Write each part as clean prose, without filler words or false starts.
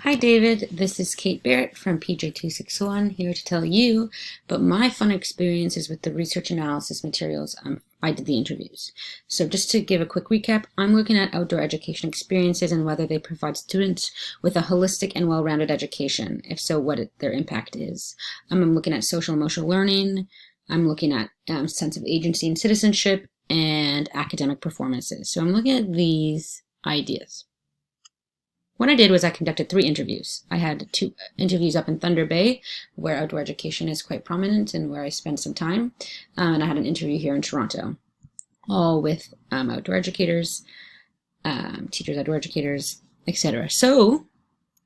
Hi David, this is Kate Barrett from PJ261 here to tell you about my fun experiences with the research analysis materials I did the interviews. So just to give a quick recap, I'm looking at outdoor education experiences and whether they provide students with a holistic and well-rounded education. If so, their impact is. I'm looking at social emotional learning. I'm looking at sense of agency and citizenship and academic performances. So I'm looking at these ideas. What I did was I conducted 3 interviews. I had 2 interviews up in Thunder Bay, where outdoor education is quite prominent and where I spent some time. And I had an interview here in Toronto, all with outdoor educators, teachers, outdoor educators, etc. So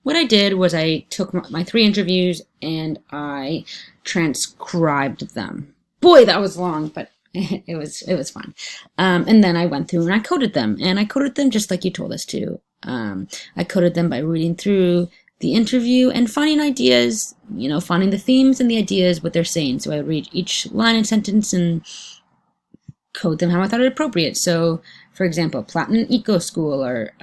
what I did was I took my 3 interviews and I transcribed them. Boy, that was long, but it was fun. And then I went through and I coded them. And I coded them just like you told us to. I coded them by reading through the interview and finding ideas, finding the themes and the ideas, what they're saying. So I would read each line and sentence and code them how I thought it appropriate. So, for example, Platinum Eco School or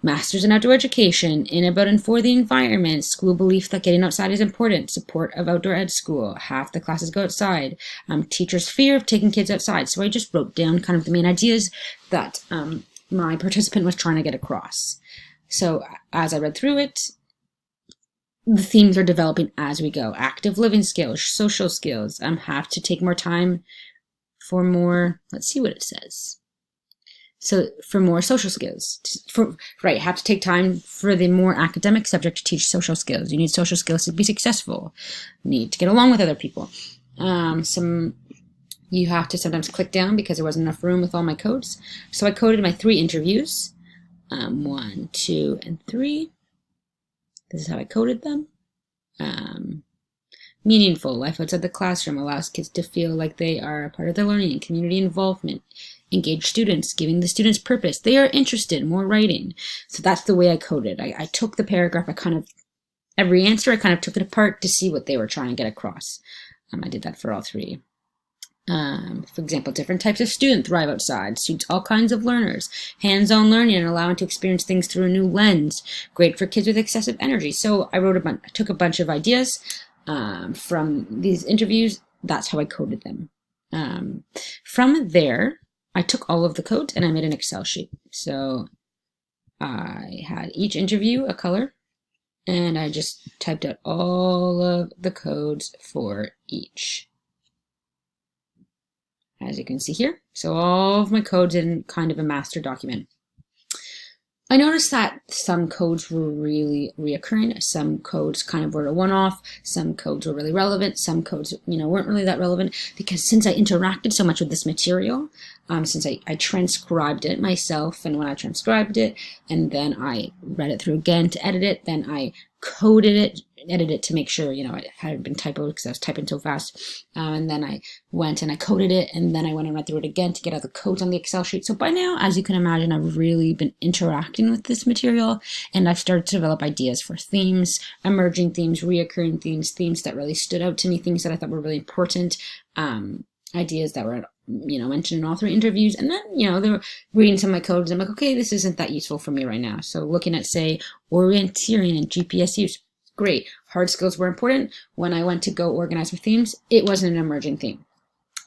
Masters in Outdoor Education, in, about, and for the environment, school belief that getting outside is important, support of outdoor ed school, half the classes go outside, teachers' fear of taking kids outside. So I just wrote down kind of the main ideas that my participant was trying to get across. So as I read through it, the themes are developing as we go. Active living skills, social skills, have to take more time for more, let's see what it says. So for more social skills, have to take time for the more academic subject to teach social skills. You need social skills to be successful. You need to get along with other people. You have to sometimes click down because there wasn't enough room with all my codes. So I coded my 3 interviews, 1, 2, and 3. This is how I coded them. Meaningful, life outside the classroom allows kids to feel like they are a part of their learning and community involvement. Engage students, giving the students purpose. They are interested, more writing. So that's the way I coded. I took the paragraph, every answer, I kind of took it apart to see what they were trying to get across. I did that for all 3. For example, different types of student thrive outside, suits all kinds of learners, hands-on learning and allowing to experience things through a new lens, great for kids with excessive energy. So I took a bunch of ideas from these interviews. That's how I coded them. From there, I took all of the codes and I made an Excel sheet. So I had each interview a color and I just typed out all of the codes for each. As you can see here. So all of my codes in kind of a master document. I noticed that some codes were really reoccurring. Some codes kind of were a one-off. Some codes were really relevant. Some codes, weren't really that relevant because since I interacted so much with this material, since I transcribed it myself, and when I transcribed it, and then I read it through again to edit it, then I coded it, edited it to make sure, it hadn't been typoed because I was typing so fast. And then I went and I coded it, and then I went and read through it again to get all the codes on the Excel sheet. So by now, as you can imagine, I've really been interacting with this material, and I've started to develop ideas for themes, emerging themes, reoccurring themes, themes that really stood out to me, things that I thought were really important, ideas that were mentioned in all 3 interviews. And then, they were reading some of my codes. I'm like, okay, this isn't that useful for me right now. So looking at, say, orienteering and GPS use, great. Hard skills were important. When I went to go organize my themes, it wasn't an emerging theme.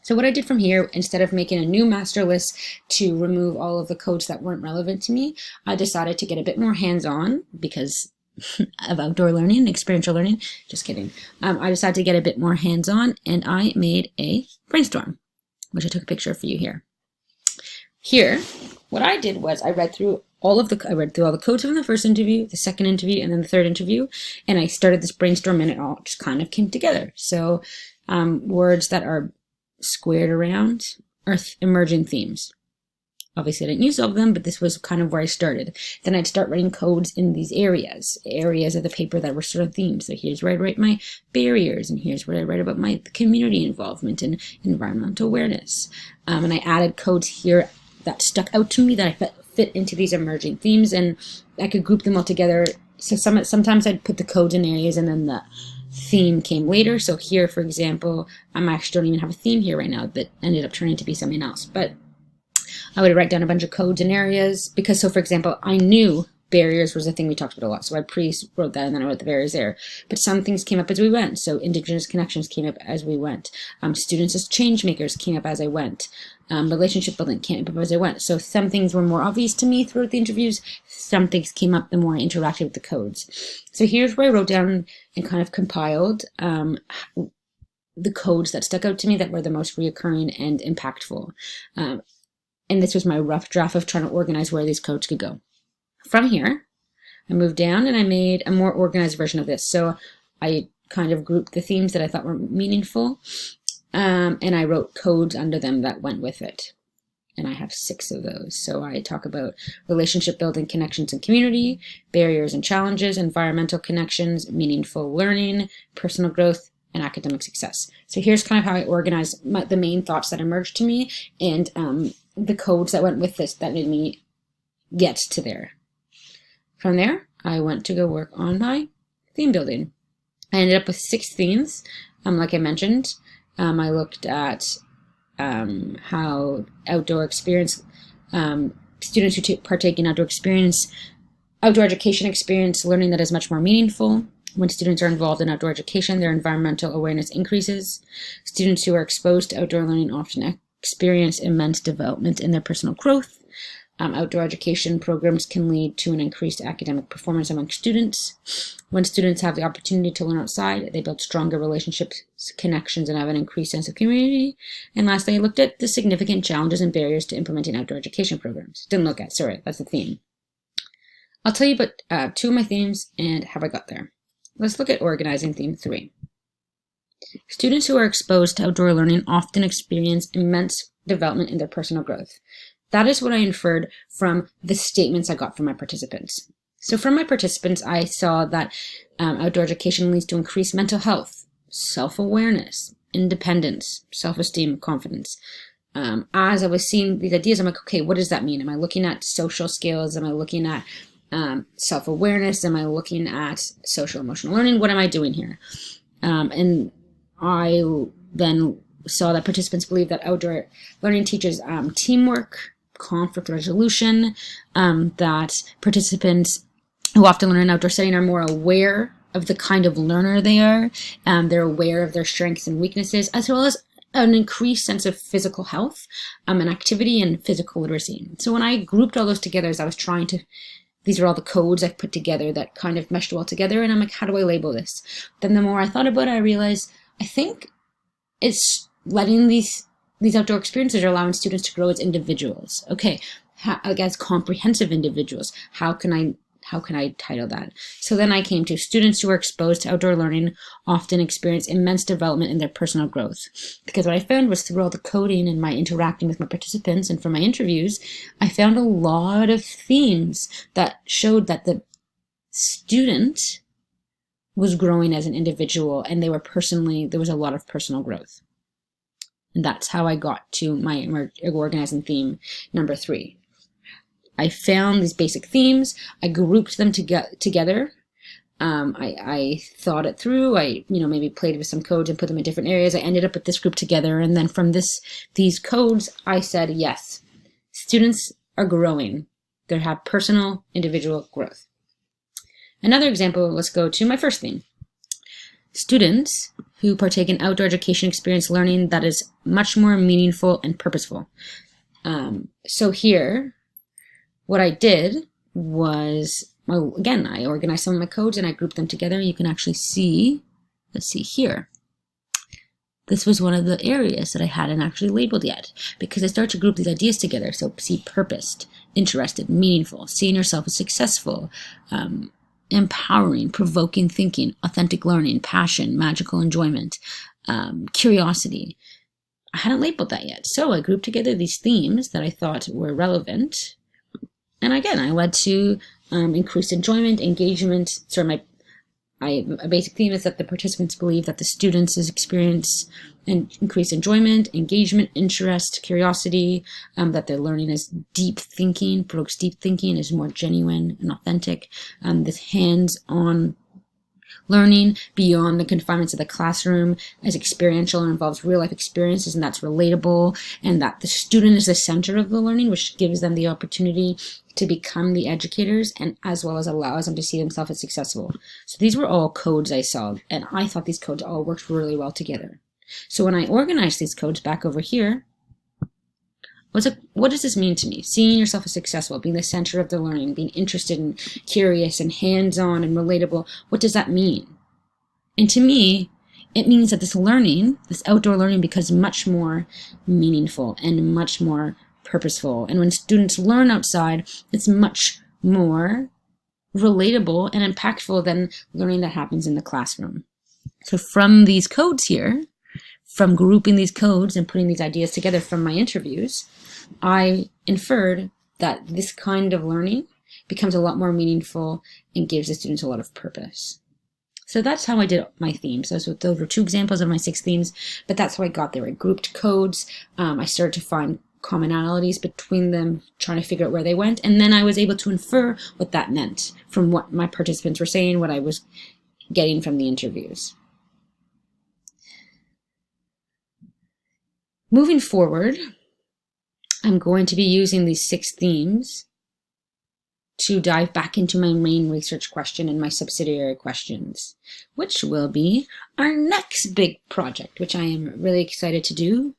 So what I did from here, instead of making a new master list to remove all of the codes that weren't relevant to me, I decided to get a bit more hands-on because of outdoor learning, experiential learning. Just kidding. I decided to get a bit more hands-on, and I made a brainstorm, which I took a picture for you here. Here, what I did was I read through all the codes from the first interview, the second interview, and then the third interview, and I started this brainstorm, and it all just kind of came together. So words that are squared around are emerging themes. Obviously, I didn't use all of them, but this was kind of where I started. Then I'd start writing codes in these areas of the paper that were sort of themes. So here's where I write my barriers, and here's where I write about my community involvement and environmental awareness. And I added codes here that stuck out to me that I fit into these emerging themes, and I could group them all together. So sometimes I'd put the codes in areas, and then the theme came later. So here, for example, I actually don't even have a theme here right now that ended up turning to be something else. But I would write down a bunch of codes and areas because, so for example, I knew barriers was a thing we talked about a lot. So I wrote that and then I wrote the barriers there. But some things came up as we went. So Indigenous connections came up as we went. Students as change makers came up as I went. Relationship building came up as I went. So some things were more obvious to me throughout the interviews. Some things came up the more I interacted with the codes. So here's where I wrote down and kind of compiled the codes that stuck out to me that were the most reoccurring and impactful. And this was my rough draft of trying to organize where these codes could go. From here, I moved down and I made a more organized version of this. So I kind of grouped the themes that I thought were meaningful, and I wrote codes under them that went with it. And I have 6 of those. So I talk about relationship building, connections and community, barriers and challenges, environmental connections, meaningful learning, personal growth, and academic success. So here's kind of how I organized the main thoughts that emerged to me and the codes that went with this that made me get to there. From there, I went to go work on my theme building. I ended up with 6 themes. Like I mentioned, I looked at how outdoor experience, students who partake in outdoor education experience learning that is much more meaningful. When students are involved in outdoor education, their environmental awareness increases. Students who are exposed to outdoor learning often experience immense development in their personal growth. Outdoor education programs can lead to an increased academic performance among students. When students have the opportunity to learn outside, they build stronger relationships, connections, and have an increased sense of community. And lastly, I looked at the significant challenges and barriers to implementing outdoor education programs. That's the theme. I'll tell you about 2 of my themes and how I got there. Let's look at organizing theme 3. Students who are exposed to outdoor learning often experience immense development in their personal growth. That is what I inferred from the statements I got from my participants. So from my participants, I saw that outdoor education leads to increased mental health, self-awareness, independence, self-esteem, confidence. As I was seeing these ideas, I'm like, okay, what does that mean? Am I looking at social skills? Am I looking at self-awareness? Am I looking at social emotional learning? What am I doing here? And I then saw that participants believe that outdoor learning teaches teamwork, conflict resolution, that participants who often learn in an outdoor setting are more aware of the kind of learner they are. They're aware of their strengths and weaknesses, as well as an increased sense of physical health and activity and physical literacy. So when I grouped all those together, as I was trying to, these are all the codes I've put together that kind of meshed well together, and I'm like, how do I label this? Then the more I thought about it, I realized I think it's letting these outdoor experiences are allowing students to grow as individuals. Okay, as comprehensive individuals. How can I title that? So then I came to students who are exposed to outdoor learning often experience immense development in their personal growth. Because what I found was through all the coding and my interacting with my participants and from my interviews, I found a lot of themes that showed that the student was growing as an individual and there was a lot of personal growth. And that's how I got to my organizing theme number 3. I found these basic themes. I grouped them together. I thought it through. I maybe played with some codes and put them in different areas. I ended up with this group together. And then from these codes, I said, yes, students are growing. They have personal, individual growth. Another example, let's go to my first theme. Students who partake in outdoor education experience learning that is much more meaningful and purposeful. So here, what I did was, again, I organized some of my codes and I grouped them together. You can actually see, let's see here. This was one of the areas that I hadn't actually labeled yet because I started to group these ideas together. So see purposed, interested, meaningful, seeing yourself as successful, empowering, provoking thinking, authentic learning, passion, magical enjoyment, curiosity. I hadn't labeled that yet. So I grouped together these themes that I thought were relevant. And again, I led to increased enjoyment, engagement. A basic theme is that the participants believe that the students experience increased enjoyment, engagement, interest, curiosity, that their learning is deep thinking, provokes deep thinking, is more genuine and authentic. This hands-on Learning beyond the confinements of the classroom as experiential and involves real life experiences, and that's relatable, and that the student is the center of the learning, which gives them the opportunity to become the educators and as well as allows them to see themselves as successful. So these were all codes I saw, and I thought these codes all worked really well together. So when I organized these codes back over here, what does this mean to me? Seeing yourself as successful, being the center of the learning, being interested and curious and hands-on and relatable. What does that mean? And to me, it means that this learning, this outdoor learning, becomes much more meaningful and much more purposeful. And when students learn outside, it's much more relatable and impactful than learning that happens in the classroom. So from these codes here, from grouping these codes and putting these ideas together from my interviews, I inferred that this kind of learning becomes a lot more meaningful and gives the students a lot of purpose. So that's how I did my themes. Those were 2 examples of my 6 themes, but that's how I got there. I grouped codes. I started to find commonalities between them, trying to figure out where they went, and then I was able to infer what that meant from what my participants were saying, what I was getting from the interviews. Moving forward, I'm going to be using these 6 themes to dive back into my main research question and my subsidiary questions, which will be our next big project, which I am really excited to do.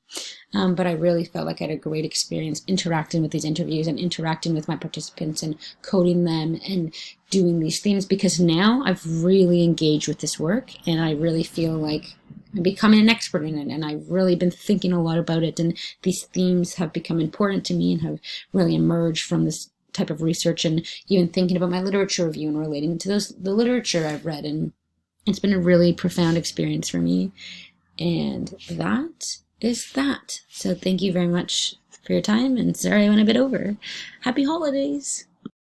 But I really felt like I had a great experience interacting with these interviews and interacting with my participants and coding them and doing these themes, because now I've really engaged with this work and I really feel like I'm becoming an expert in it, and I've really been thinking a lot about it, and these themes have become important to me and have really emerged from this type of research, and even thinking about my literature review and relating to the literature I've read, and it's been a really profound experience for me. And that is that. So thank you very much for your time, and sorry I went a bit over. Happy holidays.